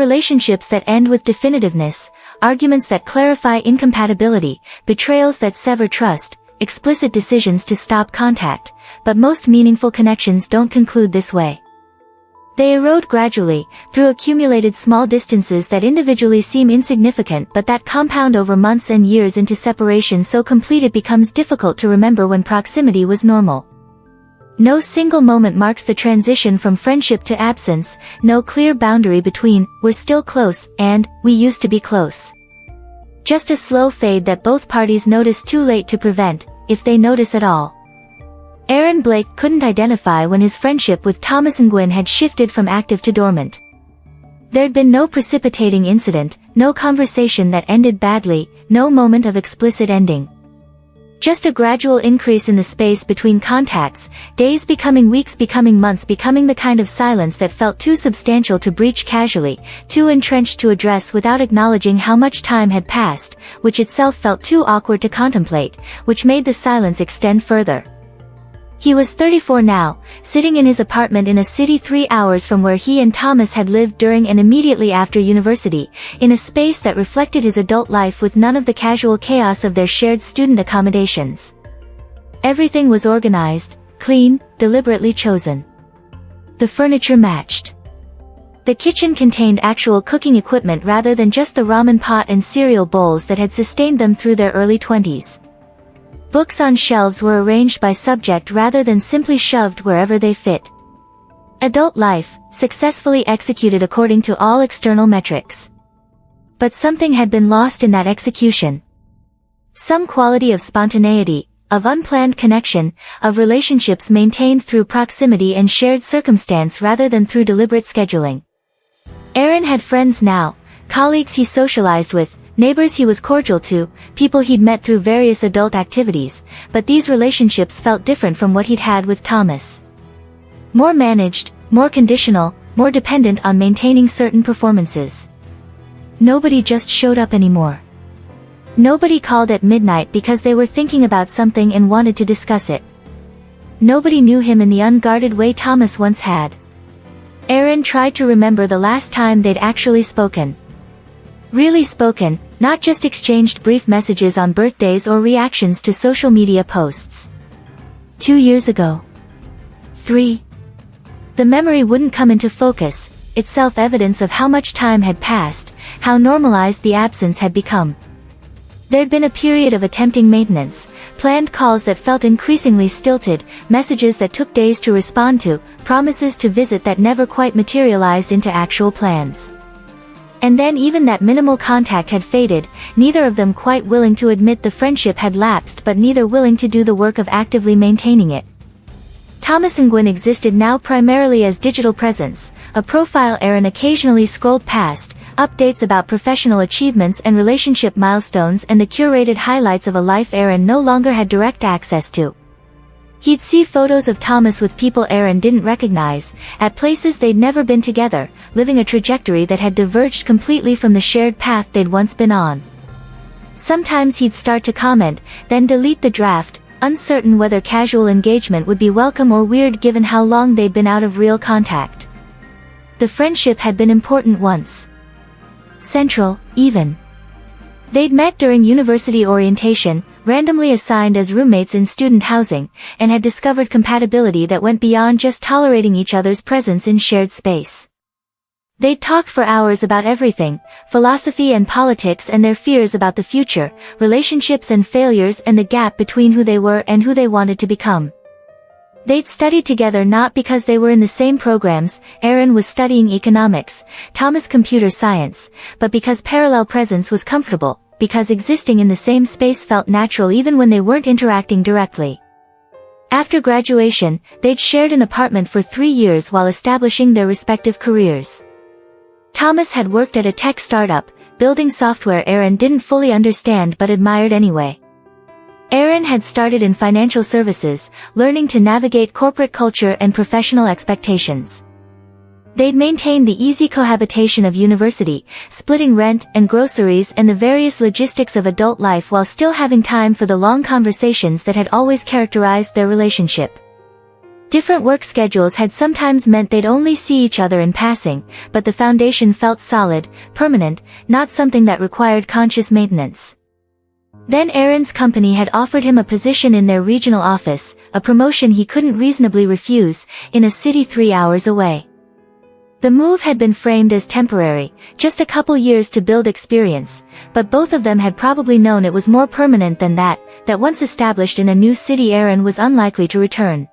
relationships that end with definitiveness, arguments that clarify incompatibility, betrayals that sever trust, explicit decisions to stop contact, but most meaningful connections don't conclude this way. They erode gradually, through accumulated small distances that individually seem insignificant but that compound over months and years into separation so complete it becomes difficult to remember when proximity was normal. No single moment marks the transition from friendship to absence, no clear boundary between, "we're still close," and, "we used to be close." Just a slow fade that both parties notice too late to prevent, if they notice at all. Aaron Blake couldn't identify when his friendship with Thomas Nguyen had shifted from active to dormant. There'd been no precipitating incident, no conversation that ended badly, no moment of explicit ending. Just a gradual increase in the space between contacts, days becoming weeks becoming months becoming the kind of silence that felt too substantial to breach casually, too entrenched to address without acknowledging how much time had passed, which itself felt too awkward to contemplate, which made the silence extend further. He was 34 now, sitting in his apartment in a city 3 hours from where he and Thomas had lived during and immediately after university, in a space that reflected his adult life with none of the casual chaos of their shared student accommodations. Everything was organized, clean, deliberately chosen. The furniture matched. The kitchen contained actual cooking equipment rather than just the ramen pot and cereal bowls that had sustained them through their early 20s. Books on shelves were arranged by subject rather than simply shoved wherever they fit. Adult life, successfully executed according to all external metrics. But something had been lost in that execution. Some quality of spontaneity, of unplanned connection, of relationships maintained through proximity and shared circumstance rather than through deliberate scheduling. Aaron had friends now, colleagues he socialized with, neighbors he was cordial to, people he'd met through various adult activities, but these relationships felt different from what he'd had with Thomas. More managed, more conditional, more dependent on maintaining certain performances. Nobody just showed up anymore. Nobody called at midnight because they were thinking about something and wanted to discuss it. Nobody knew him in the unguarded way Thomas once had. Aaron tried to remember the last time they'd actually spoken. Really spoken, not just exchanged brief messages on birthdays or reactions to social media posts. 2 years ago. 3. The memory wouldn't come into focus, itself evidence of how much time had passed, how normalized the absence had become. There'd been a period of attempting maintenance, planned calls that felt increasingly stilted, messages that took days to respond to, promises to visit that never quite materialized into actual plans. And then even that minimal contact had faded, neither of them quite willing to admit the friendship had lapsed but neither willing to do the work of actively maintaining it. Thomas Nguyen existed now primarily as digital presence, a profile Aaron occasionally scrolled past, updates about professional achievements and relationship milestones and the curated highlights of a life Aaron no longer had direct access to. He'd see photos of Thomas with people Aaron didn't recognize, at places they'd never been together, living a trajectory that had diverged completely from the shared path they'd once been on. Sometimes he'd start to comment, then delete the draft, uncertain whether casual engagement would be welcome or weird given how long they'd been out of real contact. The friendship had been important once. Central, even. They'd met during university orientation, randomly assigned as roommates in student housing, and had discovered compatibility that went beyond just tolerating each other's presence in shared space. They'd talk for hours about everything, philosophy and politics and their fears about the future, relationships and failures and the gap between who they were and who they wanted to become. They'd studied together not because they were in the same programs, Aaron was studying economics, Thomas computer science, but because parallel presence was comfortable, because existing in the same space felt natural even when they weren't interacting directly. After graduation, they'd shared an apartment for 3 years while establishing their respective careers. Thomas had worked at a tech startup, building software Aaron didn't fully understand but admired anyway. Aaron had started in financial services, learning to navigate corporate culture and professional expectations. They'd maintained the easy cohabitation of university, splitting rent and groceries and the various logistics of adult life while still having time for the long conversations that had always characterized their relationship. Different work schedules had sometimes meant they'd only see each other in passing, but the foundation felt solid, permanent, not something that required conscious maintenance. Then Aaron's company had offered him a position in their regional office, a promotion he couldn't reasonably refuse, in a city 3 hours away. The move had been framed as temporary, just a couple years to build experience, but both of them had probably known it was more permanent than that once established in a new city Aaron was unlikely to return.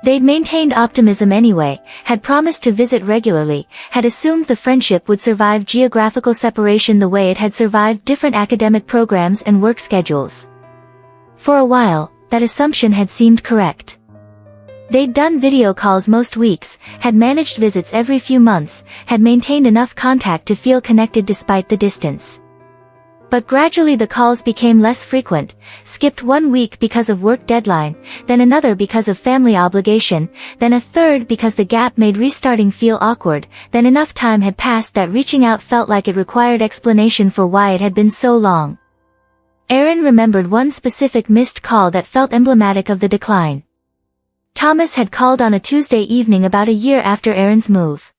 They'd maintained optimism anyway, had promised to visit regularly, had assumed the friendship would survive geographical separation the way it had survived different academic programs and work schedules. For a while, that assumption had seemed correct. They'd done video calls most weeks, had managed visits every few months, had maintained enough contact to feel connected despite the distance. But gradually the calls became less frequent, skipped 1 week because of work deadline, then another because of family obligation, then a third because the gap made restarting feel awkward, then enough time had passed that reaching out felt like it required explanation for why it had been so long. Aaron remembered one specific missed call that felt emblematic of the decline. Thomas had called on a Tuesday evening about a year after Aaron's move.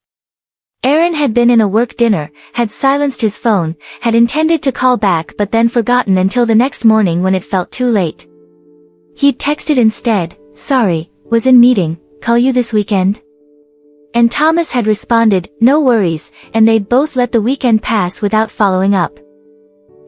Aaron had been in a work dinner, had silenced his phone, had intended to call back but then forgotten until the next morning when it felt too late. He'd texted instead, "Sorry, was in meeting, call you this weekend?" And Thomas had responded, "No worries," and they'd both let the weekend pass without following up.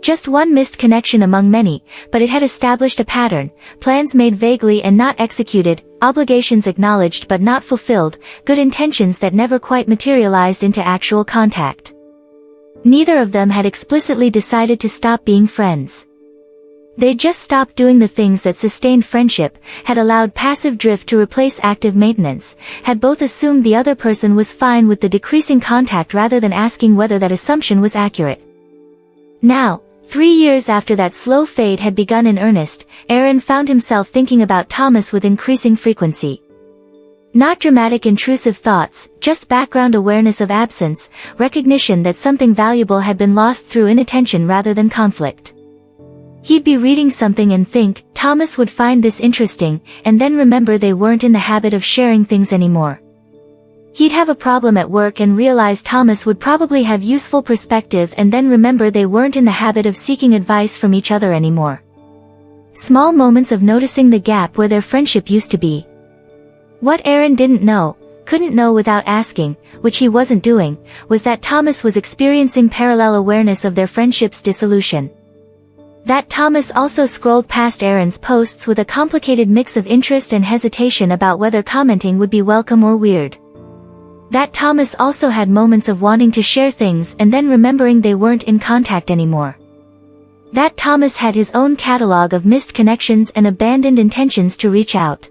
Just one missed connection among many, but it had established a pattern, plans made vaguely and not executed, obligations acknowledged but not fulfilled, good intentions that never quite materialized into actual contact. Neither of them had explicitly decided to stop being friends. They'd just stopped doing the things that sustained friendship, had allowed passive drift to replace active maintenance, had both assumed the other person was fine with the decreasing contact rather than asking whether that assumption was accurate. Now, 3 years after that slow fade had begun in earnest, Aaron found himself thinking about Thomas with increasing frequency. Not dramatic intrusive thoughts, just background awareness of absence, recognition that something valuable had been lost through inattention rather than conflict. He'd be reading something and think, Thomas would find this interesting, and then remember they weren't in the habit of sharing things anymore. He'd have a problem at work and realize Thomas would probably have useful perspective and then remember they weren't in the habit of seeking advice from each other anymore. Small moments of noticing the gap where their friendship used to be. What Aaron didn't know, couldn't know without asking, which he wasn't doing, was that Thomas was experiencing parallel awareness of their friendship's dissolution. That Thomas also scrolled past Aaron's posts with a complicated mix of interest and hesitation about whether commenting would be welcome or weird. That Thomas also had moments of wanting to share things and then remembering they weren't in contact anymore. That Thomas had his own catalog of missed connections and abandoned intentions to reach out.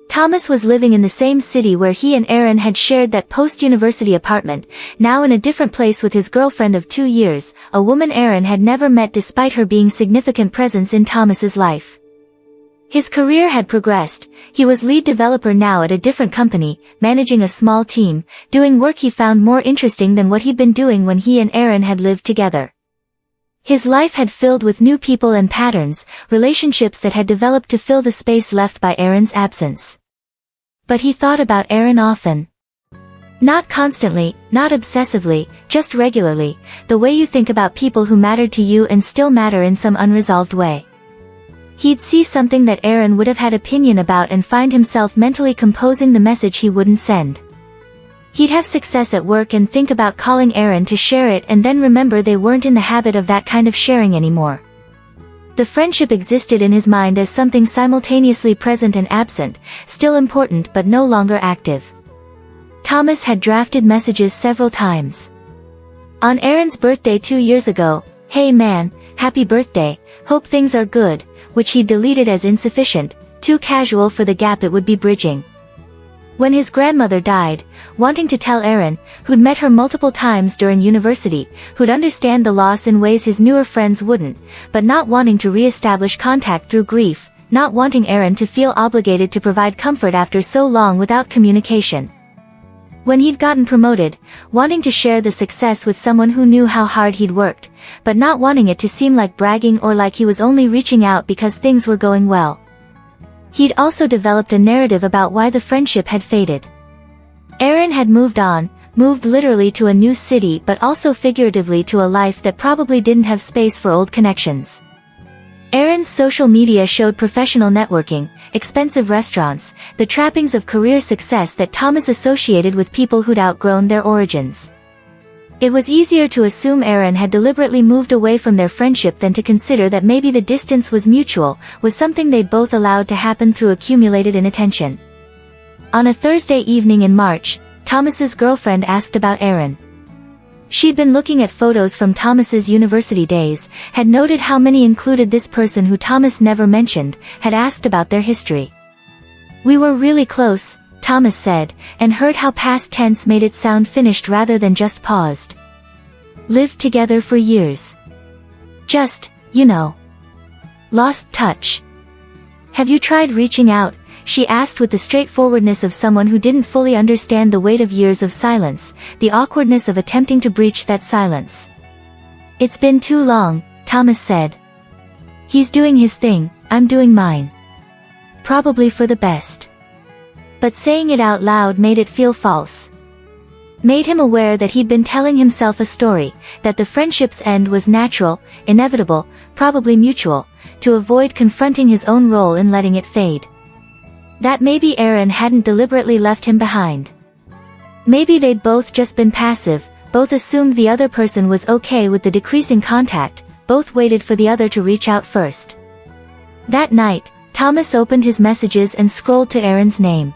Thomas was living in the same city where he and Aaron had shared that post-university apartment, now in a different place with his girlfriend of 2 years, a woman Aaron had never met despite her being significant presence in Thomas's life. His career had progressed, he was lead developer now at a different company, managing a small team, doing work he found more interesting than what he'd been doing when he and Aaron had lived together. His life had filled with new people and patterns, relationships that had developed to fill the space left by Aaron's absence. But he thought about Aaron often. Not constantly, not obsessively, just regularly, the way you think about people who mattered to you and still matter in some unresolved way. He'd see something that Aaron would have had opinion about and find himself mentally composing the message he wouldn't send. He'd have success at work and think about calling Aaron to share it and then remember they weren't in the habit of that kind of sharing anymore. The friendship existed in his mind as something simultaneously present and absent, still important but no longer active. Thomas had drafted messages several times. On Aaron's birthday 2 years ago, "Hey man, happy birthday, hope things are good," which he deleted as insufficient, too casual for the gap it would be bridging. When his grandmother died, wanting to tell Aaron, who'd met her multiple times during university, who'd understand the loss in ways his newer friends wouldn't, but not wanting to re-establish contact through grief, not wanting Aaron to feel obligated to provide comfort after so long without communication. When he'd gotten promoted, wanting to share the success with someone who knew how hard he'd worked, but not wanting it to seem like bragging or like he was only reaching out because things were going well. He'd also developed a narrative about why the friendship had faded. Aaron had moved on, moved literally to a new city but also figuratively to a life that probably didn't have space for old connections. Aaron's social media showed professional networking, expensive restaurants, the trappings of career success that Thomas associated with people who'd outgrown their origins. It was easier to assume Aaron had deliberately moved away from their friendship than to consider that maybe the distance was mutual, was something they'd both allowed to happen through accumulated inattention. On a Thursday evening in March, Thomas's girlfriend asked about Aaron. She'd been looking at photos from Thomas's university days, had noted how many included this person who Thomas never mentioned, had asked about their history. "We were really close," Thomas said, and heard how past tense made it sound finished rather than just paused. "Lived together for years. Just, you know. Lost touch. Have you tried reaching out?" she asked with the straightforwardness of someone who didn't fully understand the weight of years of silence, the awkwardness of attempting to breach that silence. "It's been too long," Thomas said. "He's doing his thing, I'm doing mine. Probably for the best." But saying it out loud made it feel false. Made him aware that he'd been telling himself a story, that the friendship's end was natural, inevitable, probably mutual, to avoid confronting his own role in letting it fade. That maybe Aaron hadn't deliberately left him behind. Maybe they'd both just been passive, both assumed the other person was okay with the decreasing contact, both waited for the other to reach out first. That night, Thomas opened his messages and scrolled to Aaron's name.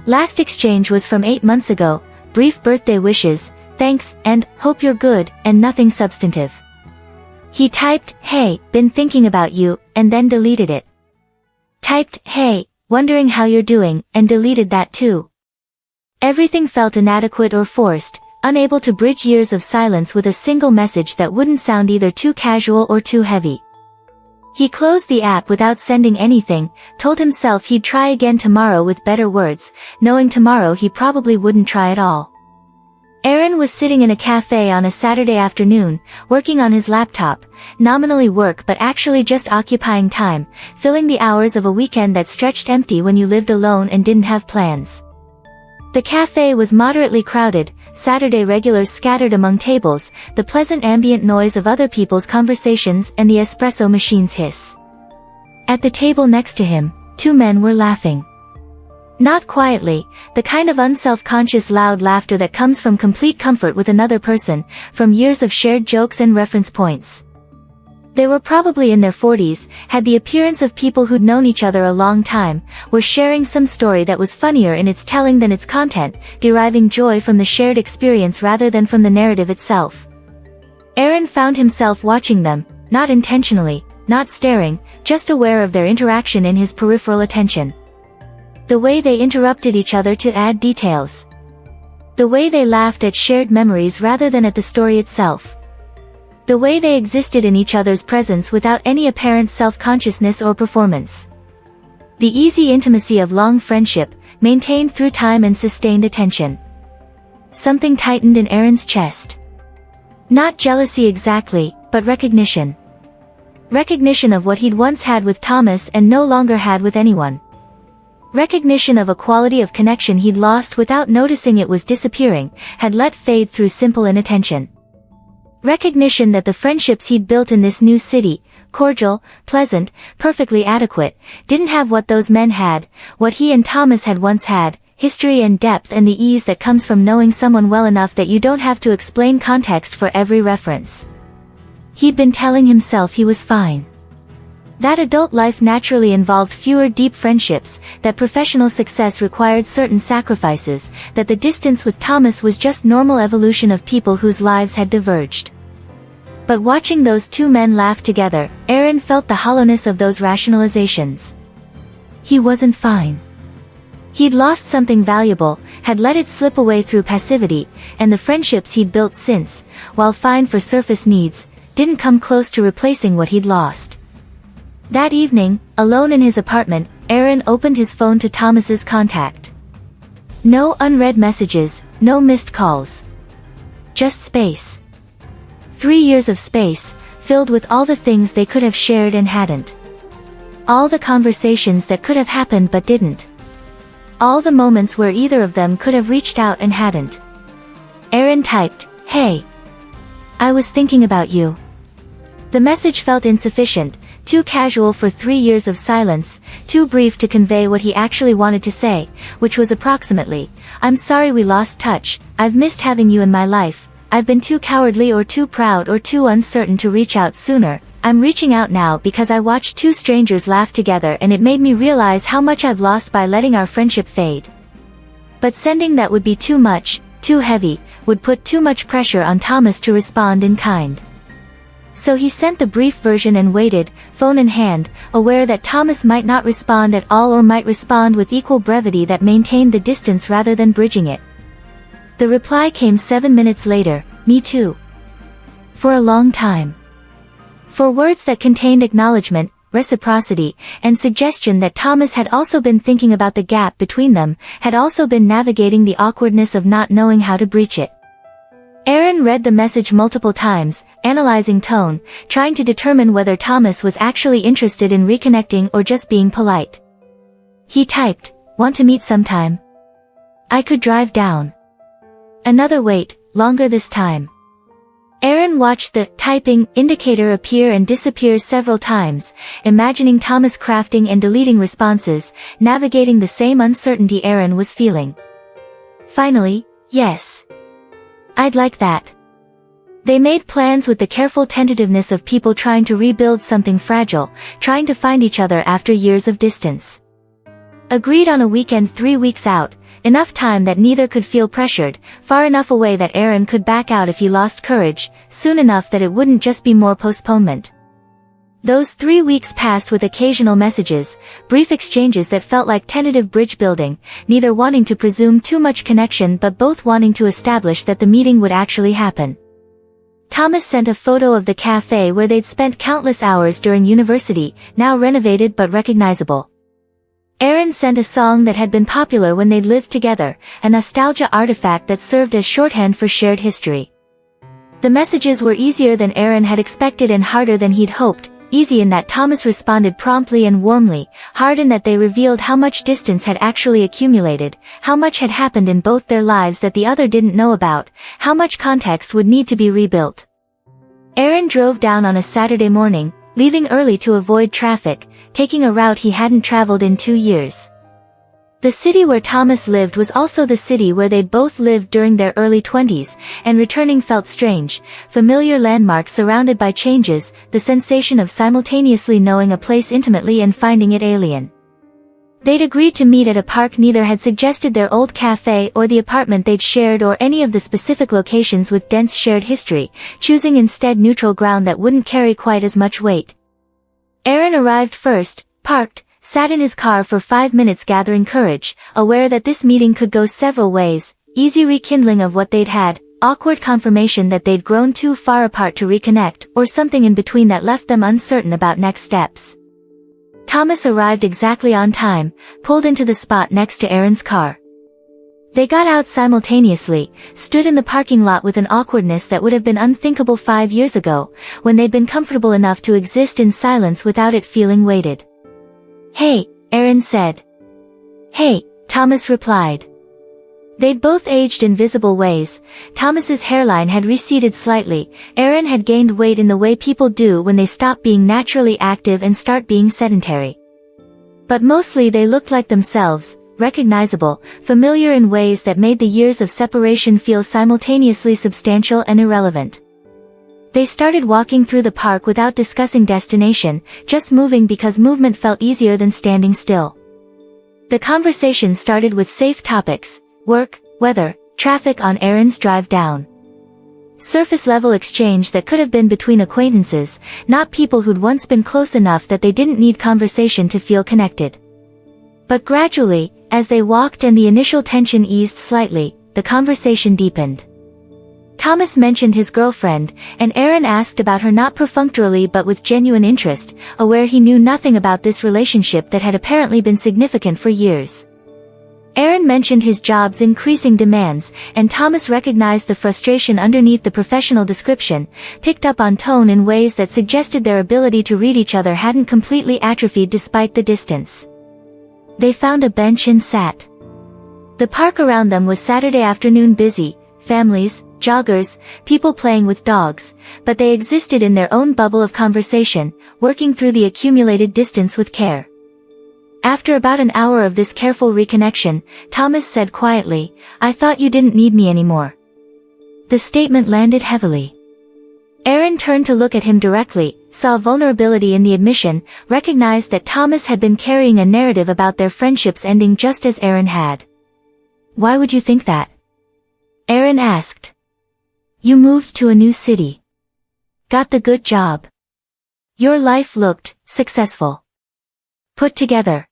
Last exchange was from 8 months ago, brief birthday wishes, thanks, and hope you're good, and nothing substantive. He typed, "Hey, been thinking about you," and then deleted it. Typed, "Hey, wondering how you're doing," and deleted that too. Everything felt inadequate or forced, unable to bridge years of silence with a single message that wouldn't sound either too casual or too heavy. He closed the app without sending anything, told himself he'd try again tomorrow with better words, knowing tomorrow he probably wouldn't try at all. Aaron was sitting in a cafe on a Saturday afternoon, working on his laptop, nominally work but actually just occupying time, filling the hours of a weekend that stretched empty when you lived alone and didn't have plans. The cafe was moderately crowded, Saturday regulars scattered among tables, the pleasant ambient noise of other people's conversations and the espresso machine's hiss. At the table next to him, 2 men were laughing. Not quietly, the kind of unself-conscious loud laughter that comes from complete comfort with another person, from years of shared jokes and reference points. They were probably in their 40s, had the appearance of people who'd known each other a long time, were sharing some story that was funnier in its telling than its content, deriving joy from the shared experience rather than from the narrative itself. Aaron found himself watching them, not intentionally, not staring, just aware of their interaction in his peripheral attention. The way they interrupted each other to add details. The way they laughed at shared memories rather than at the story itself. The way they existed in each other's presence without any apparent self-consciousness or performance. The easy intimacy of long friendship, maintained through time and sustained attention. Something tightened in Aaron's chest. Not jealousy exactly, but recognition. Recognition of what he'd once had with Thomas and no longer had with anyone. Recognition of a quality of connection he'd lost without noticing it was disappearing, had let fade through simple inattention. Recognition that the friendships he'd built in this new city, cordial, pleasant, perfectly adequate, didn't have what those men had, what he and Thomas had once had, history and depth and the ease that comes from knowing someone well enough that you don't have to explain context for every reference. He'd been telling himself he was fine. That adult life naturally involved fewer deep friendships, that professional success required certain sacrifices, that the distance with Thomas was just normal evolution of people whose lives had diverged. But watching those 2 men laugh together, Aaron felt the hollowness of those rationalizations. He wasn't fine. He'd lost something valuable, had let it slip away through passivity, and the friendships he'd built since, while fine for surface needs, didn't come close to replacing what he'd lost. That evening, alone in his apartment, Aaron opened his phone to Thomas's contact. No unread messages, no missed calls. Just space. 3 years of space, filled with all the things they could have shared and hadn't. All the conversations that could have happened but didn't. All the moments where either of them could have reached out and hadn't. Aaron typed, "Hey. I was thinking about you." The message felt insufficient, too casual for 3 years of silence, too brief to convey what he actually wanted to say, which was approximately, "I'm sorry we lost touch, I've missed having you in my life, I've been too cowardly or too proud or too uncertain to reach out sooner, I'm reaching out now because I watched two strangers laugh together and it made me realize how much I've lost by letting our friendship fade." But sending that would be too much, too heavy, would put too much pressure on Thomas to respond in kind. So he sent the brief version and waited, phone in hand, aware that Thomas might not respond at all or might respond with equal brevity that maintained the distance rather than bridging it. The reply came 7 minutes later, "Me too." For a long time. For words that contained acknowledgement, reciprocity, and suggestion that Thomas had also been thinking about the gap between them, had also been navigating the awkwardness of not knowing how to breach it. Aaron read the message multiple times, analyzing tone, trying to determine whether Thomas was actually interested in reconnecting or just being polite. He typed, "Want to meet sometime? I could drive down." Another wait, longer this time. Aaron watched the typing indicator appear and disappear several times, imagining Thomas crafting and deleting responses, navigating the same uncertainty Aaron was feeling. Finally, "Yes. I'd like that." They made plans with the careful tentativeness of people trying to rebuild something fragile, trying to find each other after years of distance. Agreed on a weekend 3 weeks out, enough time that neither could feel pressured, far enough away that Aaron could back out if he lost courage, soon enough that it wouldn't just be more postponement. Those 3 weeks passed with occasional messages, brief exchanges that felt like tentative bridge building, neither wanting to presume too much connection but both wanting to establish that the meeting would actually happen. Thomas sent a photo of the cafe where they'd spent countless hours during university, now renovated but recognizable. Aaron sent a song that had been popular when they'd lived together, a nostalgia artifact that served as shorthand for shared history. The messages were easier than Aaron had expected and harder than he'd hoped, easy in that Thomas responded promptly and warmly, hard in that they revealed how much distance had actually accumulated, how much had happened in both their lives that the other didn't know about, how much context would need to be rebuilt. Aaron drove down on a Saturday morning, leaving early to avoid traffic, taking a route he hadn't traveled in 2 years. The city where Thomas lived was also the city where they'd both lived during their early 20s, and returning felt strange, familiar landmarks surrounded by changes, the sensation of simultaneously knowing a place intimately and finding it alien. They'd agreed to meet at a park, neither had suggested their old cafe or the apartment they'd shared or any of the specific locations with dense shared history, choosing instead neutral ground that wouldn't carry quite as much weight. Aaron arrived first, parked, sat in his car for 5 minutes gathering courage, aware that this meeting could go several ways, easy rekindling of what they'd had, awkward confirmation that they'd grown too far apart to reconnect, or something in between that left them uncertain about next steps. Thomas arrived exactly on time, pulled into the spot next to Aaron's car. They got out simultaneously, stood in the parking lot with an awkwardness that would have been unthinkable 5 years ago, when they'd been comfortable enough to exist in silence without it feeling weighted. "Hey," Aaron said. "Hey," Thomas replied. They'd both aged in visible ways. Thomas's hairline had receded slightly, Aaron had gained weight in the way people do when they stop being naturally active and start being sedentary. But mostly they looked like themselves, recognizable, familiar in ways that made the years of separation feel simultaneously substantial and irrelevant. They started walking through the park without discussing destination, just moving because movement felt easier than standing still. The conversation started with safe topics, work, weather, traffic on Aaron's drive down. Surface-level exchange that could have been between acquaintances, not people who'd once been close enough that they didn't need conversation to feel connected. But gradually, as they walked and the initial tension eased slightly, the conversation deepened. Thomas mentioned his girlfriend, and Aaron asked about her not perfunctorily but with genuine interest, aware he knew nothing about this relationship that had apparently been significant for years. Aaron mentioned his job's increasing demands, and Thomas recognized the frustration underneath the professional description, picked up on tone in ways that suggested their ability to read each other hadn't completely atrophied despite the distance. They found a bench and sat. The park around them was Saturday afternoon busy, families, joggers, people playing with dogs, but they existed in their own bubble of conversation, working through the accumulated distance with care. After about an hour of this careful reconnection, Thomas said quietly, "I thought you didn't need me anymore." The statement landed heavily. Aaron turned to look at him directly, saw vulnerability in the admission, recognized that Thomas had been carrying a narrative about their friendships ending just as Aaron had. "Why would you think that?" Aaron asked. "You moved to a new city. Got the good job. Your life looked successful. Put together.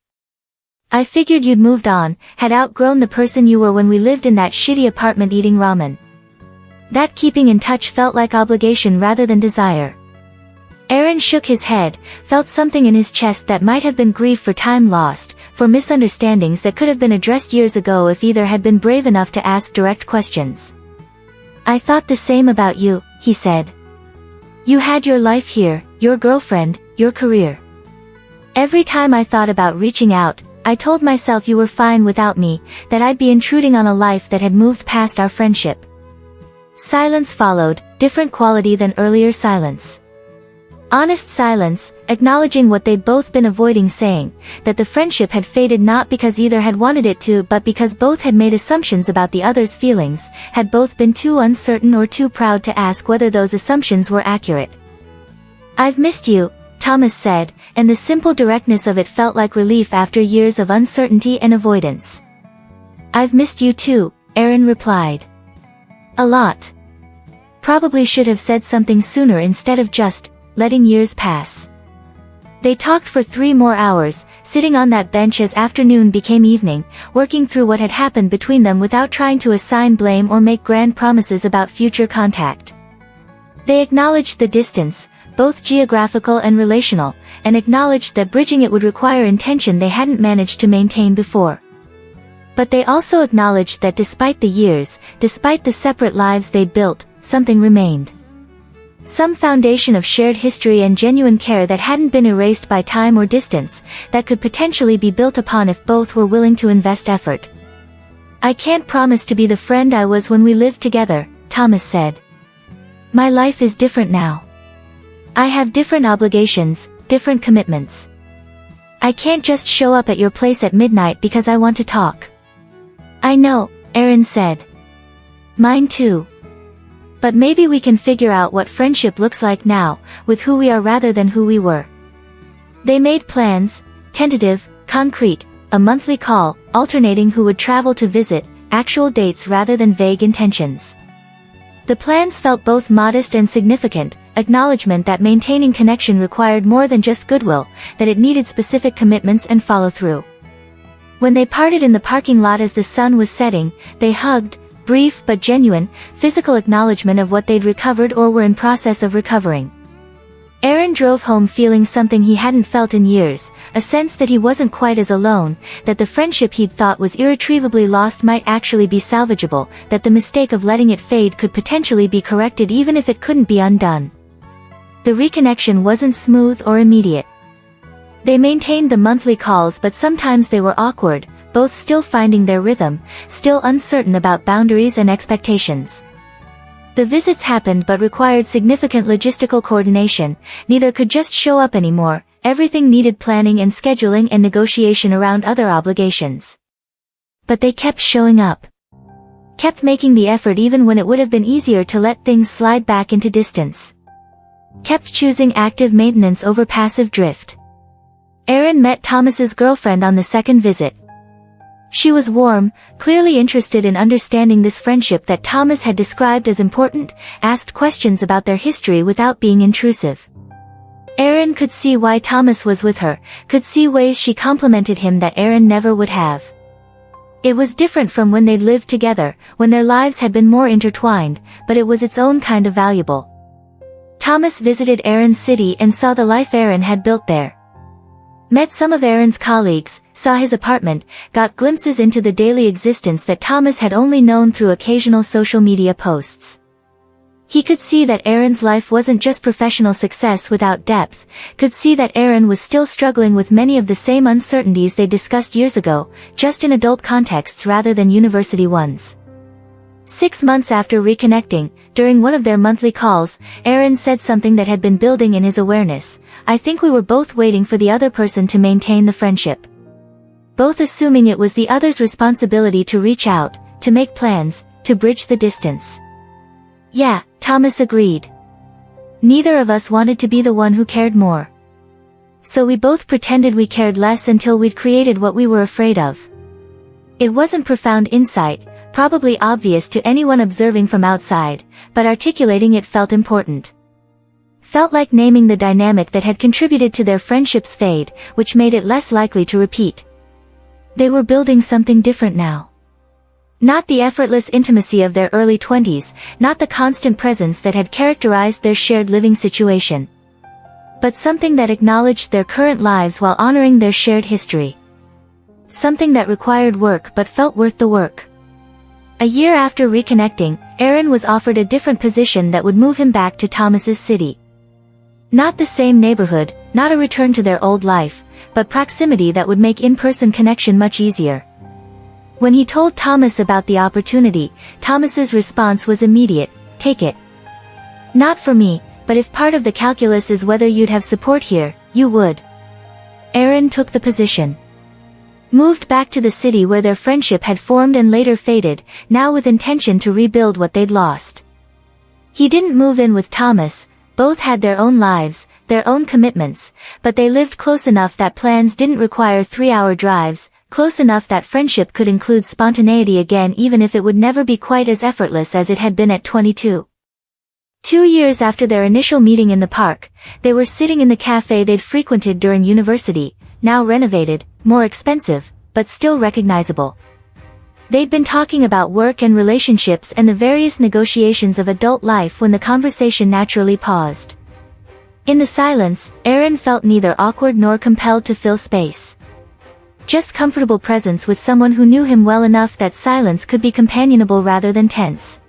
I figured you'd moved on, had outgrown the person you were when we lived in that shitty apartment eating ramen. That keeping in touch felt like obligation rather than desire." Aaron shook his head, felt something in his chest that might have been grief for time lost, for misunderstandings that could have been addressed years ago if either had been brave enough to ask direct questions. "I thought the same about you," he said. "You had your life here, your girlfriend, your career. Every time I thought about reaching out, I told myself you were fine without me, that I'd be intruding on a life that had moved past our friendship." Silence followed, different quality than earlier silence. Honest silence, acknowledging what they'd both been avoiding saying, that the friendship had faded not because either had wanted it to but because both had made assumptions about the other's feelings, had both been too uncertain or too proud to ask whether those assumptions were accurate. "I've missed you," Thomas said, and the simple directness of it felt like relief after years of uncertainty and avoidance. "I've missed you too," Aaron replied. "A lot. Probably should have said something sooner instead of just letting years pass." They talked for 3 more hours, sitting on that bench as afternoon became evening, working through what had happened between them without trying to assign blame or make grand promises about future contact. They acknowledged the distance, both geographical and relational, and acknowledged that bridging it would require intention they hadn't managed to maintain before. But they also acknowledged that despite the years, despite the separate lives they'd built, something remained. Some foundation of shared history and genuine care that hadn't been erased by time or distance, that could potentially be built upon if both were willing to invest effort. "I can't promise to be the friend I was when we lived together," Thomas said. "My life is different now. I have different obligations, different commitments. I can't just show up at your place at midnight because I want to talk." "I know," Aaron said. "Mine too. But maybe we can figure out what friendship looks like now, with who we are rather than who we were." They made plans, tentative, concrete, a monthly call, alternating who would travel to visit, actual dates rather than vague intentions. The plans felt both modest and significant, acknowledgement that maintaining connection required more than just goodwill, that it needed specific commitments and follow-through. When they parted in the parking lot as the sun was setting, they hugged, brief but genuine, physical acknowledgement of what they'd recovered or were in process of recovering. Aaron drove home feeling something he hadn't felt in years, a sense that he wasn't quite as alone, that the friendship he'd thought was irretrievably lost might actually be salvageable, that the mistake of letting it fade could potentially be corrected even if it couldn't be undone. The reconnection wasn't smooth or immediate. They maintained the monthly calls, but sometimes they were awkward, both still finding their rhythm, still uncertain about boundaries and expectations. The visits happened but required significant logistical coordination, neither could just show up anymore, everything needed planning and scheduling and negotiation around other obligations. But they kept showing up. Kept making the effort even when it would have been easier to let things slide back into distance. Kept choosing active maintenance over passive drift. Aaron met Thomas's girlfriend on the second visit. She was warm, clearly interested in understanding this friendship that Thomas had described as important, asked questions about their history without being intrusive. Aaron could see why Thomas was with her, could see ways she complimented him that Aaron never would have. It was different from when they'd lived together, when their lives had been more intertwined, but it was its own kind of valuable. Thomas visited Aaron's city and saw the life Aaron had built there. Met some of Aaron's colleagues, saw his apartment, got glimpses into the daily existence that Thomas had only known through occasional social media posts. He could see that Aaron's life wasn't just professional success without depth, could see that Aaron was still struggling with many of the same uncertainties they discussed years ago, just in adult contexts rather than university ones. 6 months after reconnecting, during one of their monthly calls, Aaron said something that had been building in his awareness. I think we were both waiting for the other person to maintain the friendship. Both assuming it was the other's responsibility to reach out, to make plans, to bridge the distance. Yeah, Thomas agreed. Neither of us wanted to be the one who cared more. So we both pretended we cared less until we'd created what we were afraid of. It wasn't profound insight, probably obvious to anyone observing from outside, but articulating it felt important. Felt like naming the dynamic that had contributed to their friendship's fade, which made it less likely to repeat. They were building something different now. Not the effortless intimacy of their early 20s, not the constant presence that had characterized their shared living situation. But something that acknowledged their current lives while honoring their shared history. Something that required work but felt worth the work. A year after reconnecting, Aaron was offered a different position that would move him back to Thomas's city. Not the same neighborhood, not a return to their old life, but proximity that would make in-person connection much easier. When he told Thomas about the opportunity, Thomas's response was immediate: take it. Not for me, but if part of the calculus is whether you'd have support here, you would. Aaron took the position. Moved back to the city where their friendship had formed and later faded, now with intention to rebuild what they'd lost. He didn't move in with Thomas, both had their own lives, their own commitments, but they lived close enough that plans didn't require 3-hour drives, close enough that friendship could include spontaneity again even if it would never be quite as effortless as it had been at 22. 2 years after their initial meeting in the park, they were sitting in the cafe they'd frequented during university, now renovated, more expensive, but still recognizable. They'd been talking about work and relationships and the various negotiations of adult life when the conversation naturally paused. In the silence, Aaron felt neither awkward nor compelled to fill space. Just comfortable presence with someone who knew him well enough that silence could be companionable rather than tense.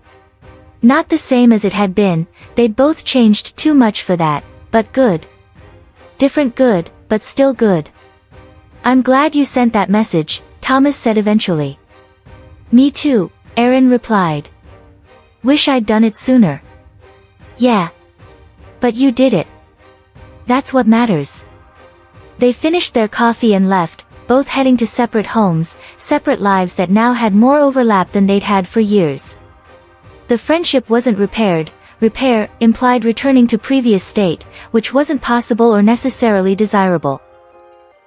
Not the same as it had been, they'd both changed too much for that, but good. Different good, but still good. I'm glad you sent that message, Thomas said eventually. Me too, Aaron replied. Wish I'd done it sooner. Yeah. But you did it. That's what matters. They finished their coffee and left, both heading to separate homes, separate lives that now had more overlap than they'd had for years. The friendship wasn't repaired. Repair implied returning to previous state, which wasn't possible or necessarily desirable.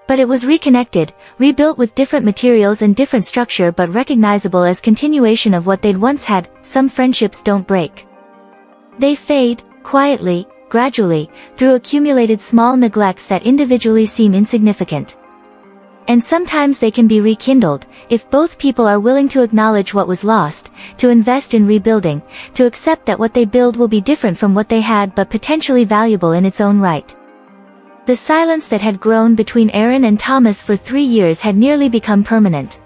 But it was reconnected, rebuilt with different materials and different structure but recognizable as continuation of what they'd once had. Some friendships don't break. They fade, quietly, gradually, through accumulated small neglects that individually seem insignificant. And sometimes they can be rekindled, if both people are willing to acknowledge what was lost, to invest in rebuilding, to accept that what they build will be different from what they had but potentially valuable in its own right. The silence that had grown between Aaron and Thomas for 3 years had nearly become permanent.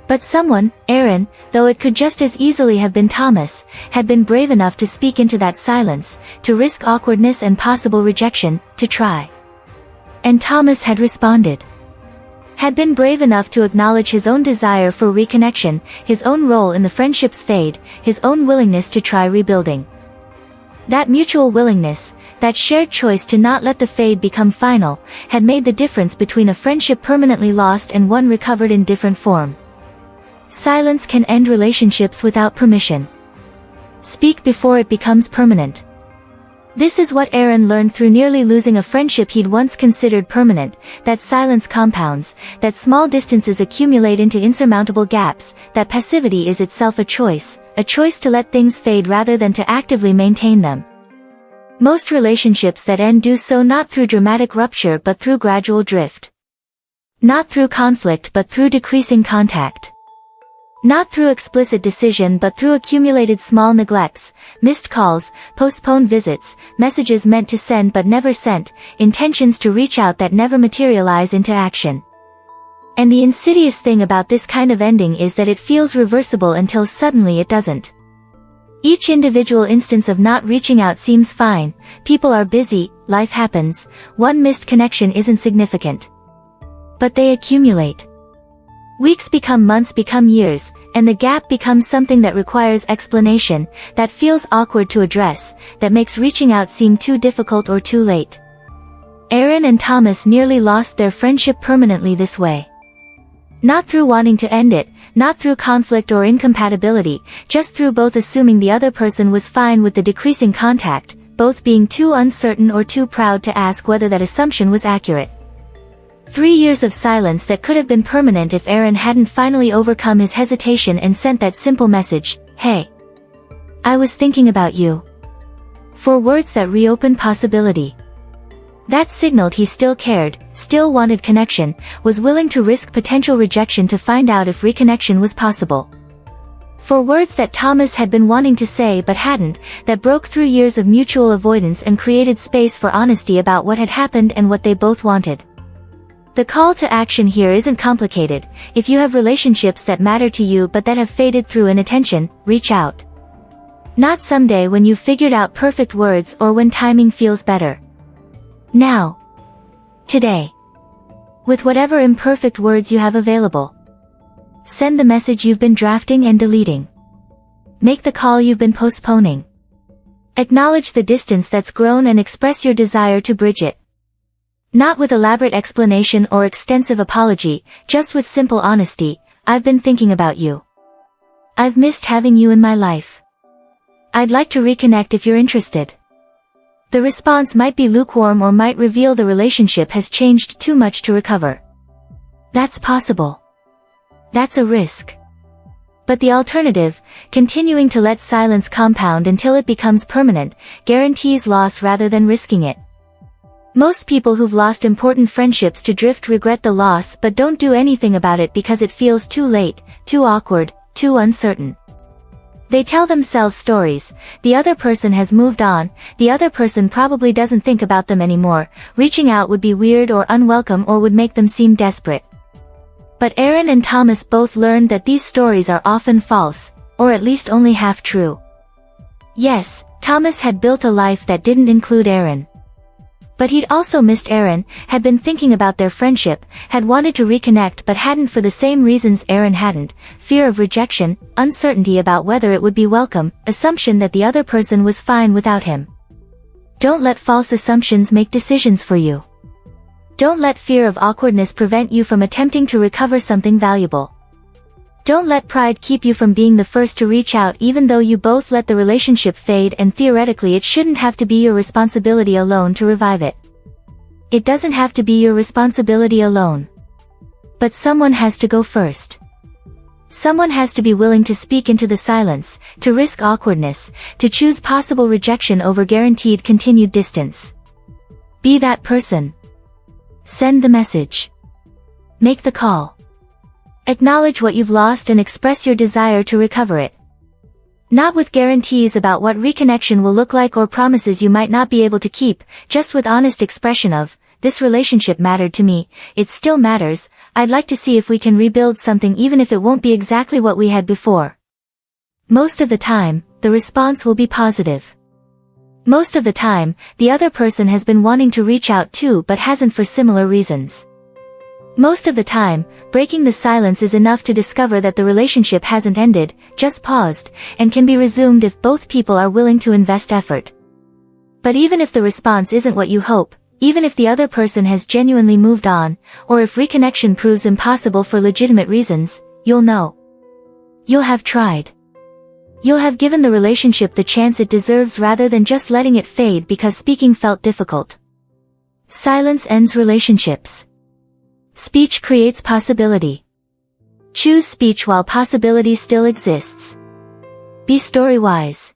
But someone, Aaron, though it could just as easily have been Thomas, had been brave enough to speak into that silence, to risk awkwardness and possible rejection, to try. And Thomas had responded. Had been brave enough to acknowledge his own desire for reconnection, his own role in the friendship's fade, his own willingness to try rebuilding. That mutual willingness, that shared choice to not let the fade become final, had made the difference between a friendship permanently lost and one recovered in different form. Silence can end relationships without permission. Speak before it becomes permanent. This is what Aaron learned through nearly losing a friendship he'd once considered permanent, that silence compounds, that small distances accumulate into insurmountable gaps, that passivity is itself a choice to let things fade rather than to actively maintain them. Most relationships that end do so not through dramatic rupture but through gradual drift. Not through conflict but through decreasing contact. Not through explicit decision but through accumulated small neglects, missed calls, postponed visits, messages meant to send but never sent, intentions to reach out that never materialize into action. And the insidious thing about this kind of ending is that it feels reversible until suddenly it doesn't. Each individual instance of not reaching out seems fine, people are busy, life happens, one missed connection isn't significant. But they accumulate. Weeks become months, become years, and the gap becomes something that requires explanation, that feels awkward to address, that makes reaching out seem too difficult or too late. Aaron and Thomas nearly lost their friendship permanently this way. Not through wanting to end it, not through conflict or incompatibility, just through both assuming the other person was fine with the decreasing contact, both being too uncertain or too proud to ask whether that assumption was accurate. 3 years of silence that could have been permanent if Aaron hadn't finally overcome his hesitation and sent that simple message, "Hey, I was thinking about you." 4 words that reopened possibility. That signaled he still cared, still wanted connection, was willing to risk potential rejection to find out if reconnection was possible. 4 words that Thomas had been wanting to say but hadn't, that broke through years of mutual avoidance and created space for honesty about what had happened and what they both wanted. The call to action here isn't complicated. If you have relationships that matter to you but that have faded through inattention, reach out. Not someday when you've figured out perfect words or when timing feels better. Now. Today. With whatever imperfect words you have available. Send the message you've been drafting and deleting. Make the call you've been postponing. Acknowledge the distance that's grown and express your desire to bridge it. Not with elaborate explanation or extensive apology, just with simple honesty. "I've been thinking about you. I've missed having you in my life. I'd like to reconnect if you're interested." The response might be lukewarm or might reveal the relationship has changed too much to recover. That's possible. That's a risk. But the alternative, continuing to let silence compound until it becomes permanent, guarantees loss rather than risking it. Most people who've lost important friendships to drift regret the loss but don't do anything about it because it feels too late, too awkward, too uncertain. They tell themselves stories, the other person has moved on, the other person probably doesn't think about them anymore, reaching out would be weird or unwelcome or would make them seem desperate. But Aaron and Thomas both learned that these stories are often false, or at least only half true. Yes, Thomas had built a life that didn't include Aaron. But he'd also missed Aaron, had been thinking about their friendship, had wanted to reconnect but hadn't for the same reasons Aaron hadn't: fear of rejection, uncertainty about whether it would be welcome, assumption that the other person was fine without him. Don't let false assumptions make decisions for you. Don't let fear of awkwardness prevent you from attempting to recover something valuable. Don't let pride keep you from being the first to reach out even though you both let the relationship fade, and theoretically it shouldn't have to be your responsibility alone to revive it. It doesn't have to be your responsibility alone. But someone has to go first. Someone has to be willing to speak into the silence, to risk awkwardness, to choose possible rejection over guaranteed continued distance. Be that person. Send the message. Make the call. Acknowledge what you've lost and express your desire to recover it. Not with guarantees about what reconnection will look like or promises you might not be able to keep, just with honest expression of, "This relationship mattered to me, it still matters, I'd like to see if we can rebuild something even if it won't be exactly what we had before." Most of the time, the response will be positive. Most of the time, the other person has been wanting to reach out too but hasn't for similar reasons. Most of the time, breaking the silence is enough to discover that the relationship hasn't ended, just paused, and can be resumed if both people are willing to invest effort. But even if the response isn't what you hope, even if the other person has genuinely moved on, or if reconnection proves impossible for legitimate reasons, you'll know. You'll have tried. You'll have given the relationship the chance it deserves rather than just letting it fade because speaking felt difficult. Silence ends relationships. Speech creates possibility. Choose speech while possibility still exists. Be story-wise.